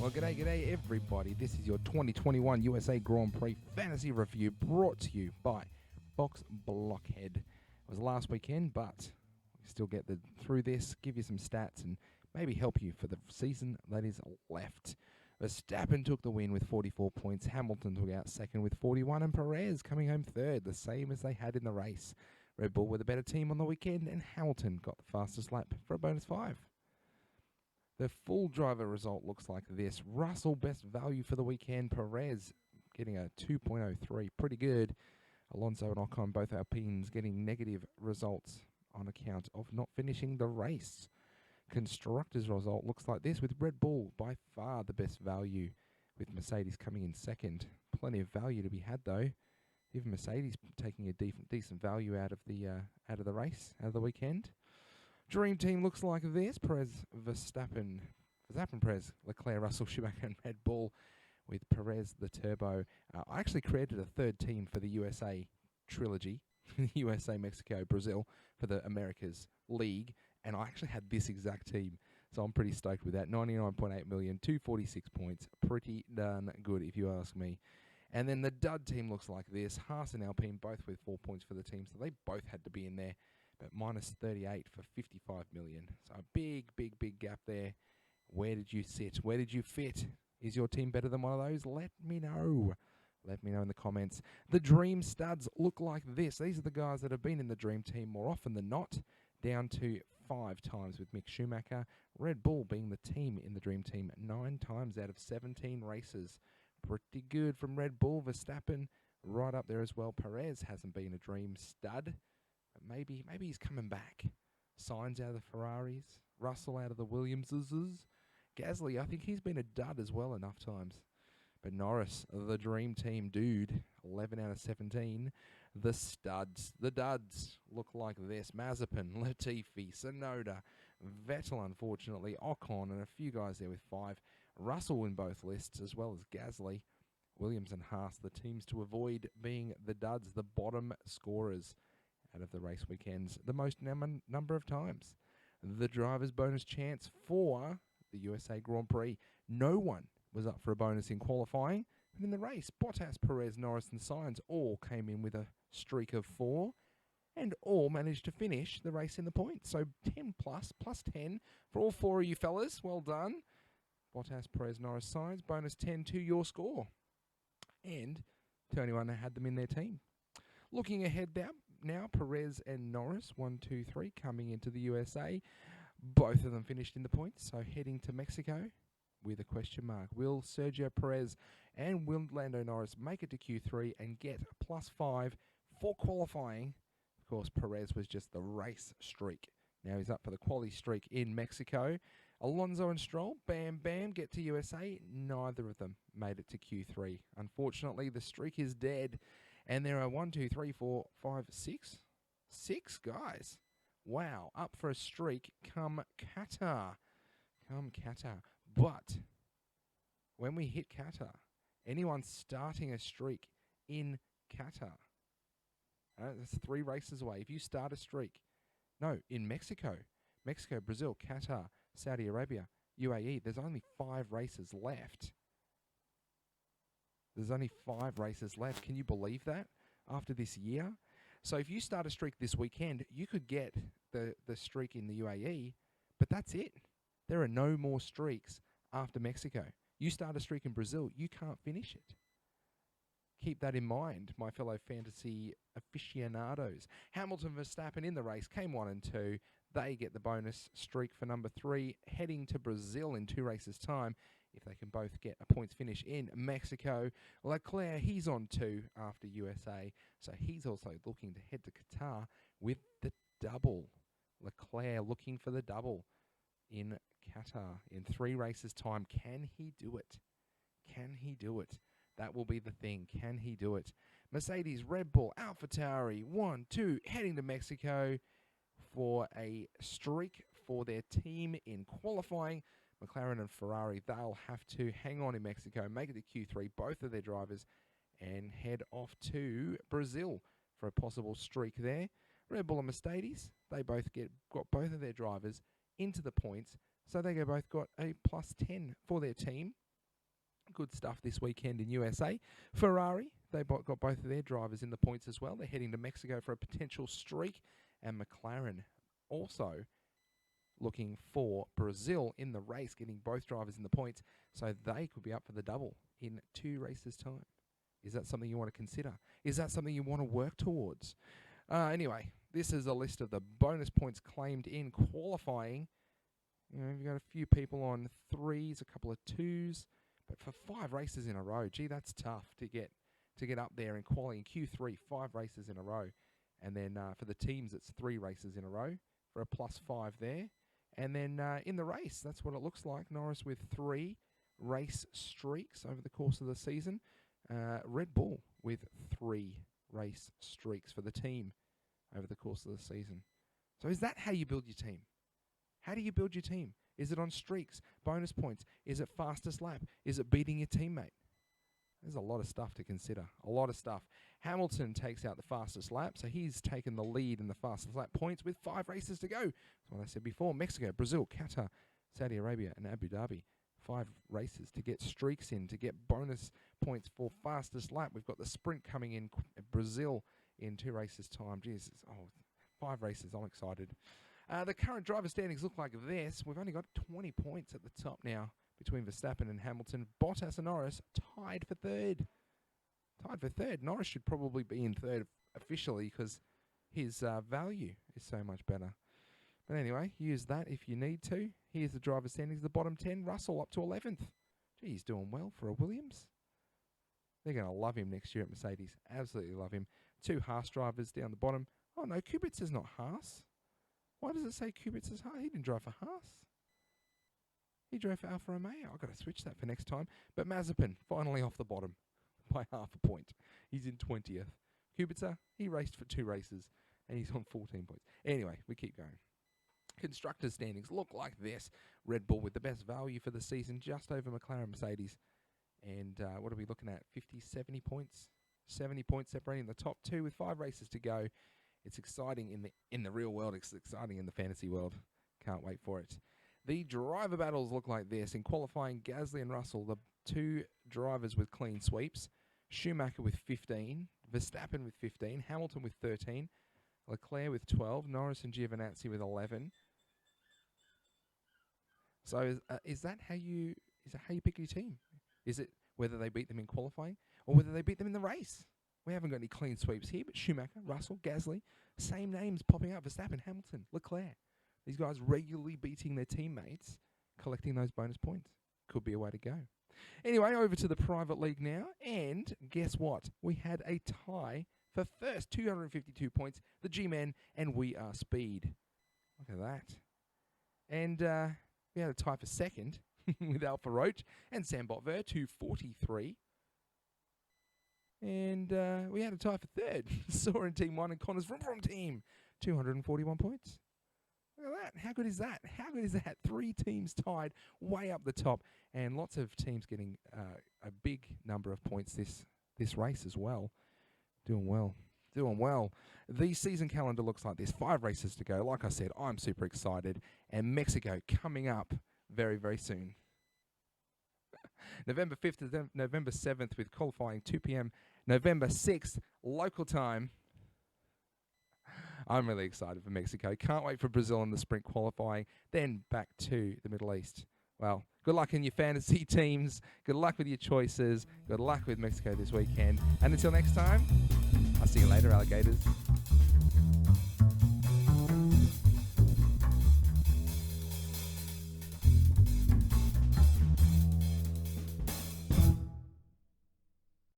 Well, g'day everybody. This is your 2021 USA Grand Prix Fantasy Review brought to you by Blockhead. It was last weekend, but we still get through this, give you some stats, and maybe help you for the season that is left. Verstappen took the win with 44 points. Hamilton took out second with 41, and Perez coming home third, the same as they had in the race. Red Bull were the better team on the weekend, and Hamilton got the fastest lap for a bonus 5. The full driver result looks like this. Russell, best value for the weekend. Perez getting a 2.03. Pretty good. Alonso and Ocon, both Alpines, getting negative results on account of not finishing the race. Constructors' result looks like this, with Red Bull by far the best value, with Mercedes coming in second. Plenty of value to be had, though. Even Mercedes taking a decent value out of the race, out of the weekend. Dream team looks like this. Perez, Verstappen, Perez, Leclerc, Russell, Schumacher, and Red Bull, with Perez the turbo. I actually created a third team for the USA trilogy, USA, Mexico, Brazil, for the Americas League, and I actually had this exact team, so I'm pretty stoked with that. 99.8 million, 246 points, pretty darn good if you ask me. And then the dud team looks like this. Haas and Alpine both with 4 points for the team, so they both had to be in there. But minus 38 for 55 million. So a big gap there. Where did you sit? Where did you fit? Is your team better than one of those? Let me know. Let me know in the comments. The Dream Studs look like this. These are the guys that have been in the Dream Team more often than not, down to 5 times with Mick Schumacher. Red Bull being the team in the Dream Team 9 times out of 17 races. Pretty good from Red Bull. Verstappen right up there as well. Perez hasn't been a Dream Stud. Maybe he's coming back. Sainz out of the Ferraris. Russell out of the Williamses. Gasly, I think he's been a dud as well enough times. But Norris, the dream team dude, 11 out of 17. The studs, the duds look like this. Mazepin, Latifi, Tsunoda, Vettel, unfortunately, Ocon, and a few guys there with 5. Russell in both lists, as well as Gasly. Williams and Haas, the teams to avoid being the duds, the bottom scorers out of the race weekends, the most number of times. The driver's bonus chance for the USA Grand Prix. No one was up for a bonus in qualifying, but in the race, Bottas, Perez, Norris and Sainz all came in with a streak of 4 and all managed to finish the race in the points. So 10 plus 10 for all 4 of you fellas. Well done. Bottas, Perez, Norris, Sainz, bonus 10 to your score. And Tony One had them in their team. Looking ahead now, Perez and Norris, 1, 2, 3, coming into the USA. Both of them finished in the points, so heading to Mexico with a question mark. Will Sergio Perez and will Lando Norris make it to Q3 and get plus 5 for qualifying? Of course, Perez was just the race streak. Now he's up for the quali streak in Mexico. Alonso and Stroll, bam, get to USA. Neither of them made it to Q3. Unfortunately, the streak is dead. And there are 1, 2, 3, 4, 5, 6. 6 guys. Wow. Up for a streak come Qatar. But when we hit Qatar, anyone starting a streak in Qatar, that's 3 races away. If you start a streak, in Mexico, Brazil, Qatar, Saudi Arabia, UAE, there's only 5 races left. There's only 5 races left. Can you believe that after this year? So if you start a streak this weekend, you could get the streak in the UAE, but that's it. There are no more streaks after Mexico. You start a streak in Brazil, you can't finish it. Keep that in mind, my fellow fantasy aficionados. Hamilton, Verstappen in the race came 1 and 2. They get the bonus streak for number 3, heading to Brazil in 2 races' time. If they can both get a points finish in Mexico. Leclerc, he's on 2 after USA, so he's also looking to head to Qatar with the double. Leclerc looking for the double in Qatar in 3 races' time. Can he do it? Can he do it? That will be the thing. Can he do it? Mercedes, Red Bull, AlphaTauri, 1, 2, heading to Mexico for a streak for their team in qualifying. McLaren and Ferrari, they'll have to hang on in Mexico, make it to Q3, both of their drivers, and head off to Brazil for a possible streak there. Red Bull and Mercedes, they both got both of their drivers into the points, so they both got a plus 10 for their team. good stuff this weekend in USA. Ferrari, they got both of their drivers in the points as well. They're heading to Mexico for a potential streak. And McLaren also looking for Brazil in the race, getting both drivers in the points, so they could be up for the double in 2 races' time. Is that something you want to consider? Is that something you want to work towards? Anyway, this is a list of the bonus points claimed in qualifying. You know, you've got a few people on 3s, a couple of 2s, but for 5 races in a row, gee, that's tough to get up there in qualifying. Q3, 5 races in a row. And then for the teams, it's 3 races in a row for a +5 there. And then in the race, that's what it looks like. Norris with 3 race streaks over the course of the season. Red Bull with 3 race streaks for the team over the course of the season. So is that how you build your team? How do you build your team? Is it on streaks, bonus points? Is it fastest lap? Is it beating your teammate? There's a lot of stuff to consider, a lot of stuff. Hamilton takes out the fastest lap, so he's taken the lead in the fastest lap points with 5 races to go. That's what I said before. Mexico, Brazil, Qatar, Saudi Arabia, and Abu Dhabi. 5 races to get streaks in, to get bonus points for fastest lap. We've got the sprint coming in Brazil in 2 races' time. Jesus, 5 races. I'm excited. The current driver standings look like this. We've only got 20 points at the top now between Verstappen and Hamilton. Bottas and Norris tied for 3rd. Tied for 3rd. Norris should probably be in 3rd officially because his value is so much better. But anyway, use that if you need to. Here's the driver standings, the bottom 10. Russell up to 11th. Gee, he's doing well for a Williams. They're going to love him next year at Mercedes. Absolutely love him. 2 Haas drivers down the bottom. Oh no, Kubica's not Haas. Why does it say Kubica's Haas? He didn't drive for Haas. He drove for Alfa Romeo. I've got to switch that for next time. But Mazepin, finally off the bottom by half a point. He's in 20th. Kubica, he raced for 2 races, and he's on 14 points. Anyway, we keep going. Constructors' standings look like this. Red Bull with the best value for the season, just over McLaren Mercedes. And what are we looking at? 50, 70 points? 70 points separating the top 2 with 5 races to go. It's exciting in the real world. It's exciting in the fantasy world. Can't wait for it. The driver battles look like this. In qualifying, Gasly and Russell, the 2 drivers with clean sweeps. Schumacher with 15. Verstappen with 15. Hamilton with 13. Leclerc with 12. Norris and Giovinazzi with 11. So is that how you pick your team? Is it whether they beat them in qualifying or whether they beat them in the race? We haven't got any clean sweeps here, but Schumacher, Russell, Gasly, same names popping up. Verstappen, Hamilton, Leclerc. These guys regularly beating their teammates, collecting those bonus points. Could be a way to go. Anyway, over to the private league now. And guess what? We had a tie for first, 252 points. The G-Men and We Are Speed. Look at that. And we had a tie for second with Alpha Roach and Sam Botver, 243. And we had a tie for third. Soren Team 1 and Connors from Team, 241 points. Look at that. How good is that? How good is that? 3 teams tied way up the top. And lots of teams getting a big number of points this race as well. Doing well. Doing well. The season calendar looks like this. 5 races to go. Like I said, I'm super excited. And Mexico coming up very, very soon. November 5th to November 7th with qualifying 2 p.m. November 6th, local time. I'm really excited for Mexico. Can't wait for Brazil in the sprint qualifying. Then back to the Middle East. Well, good luck in your fantasy teams. Good luck with your choices. Good luck with Mexico this weekend. And until next time, I'll see you later, alligators.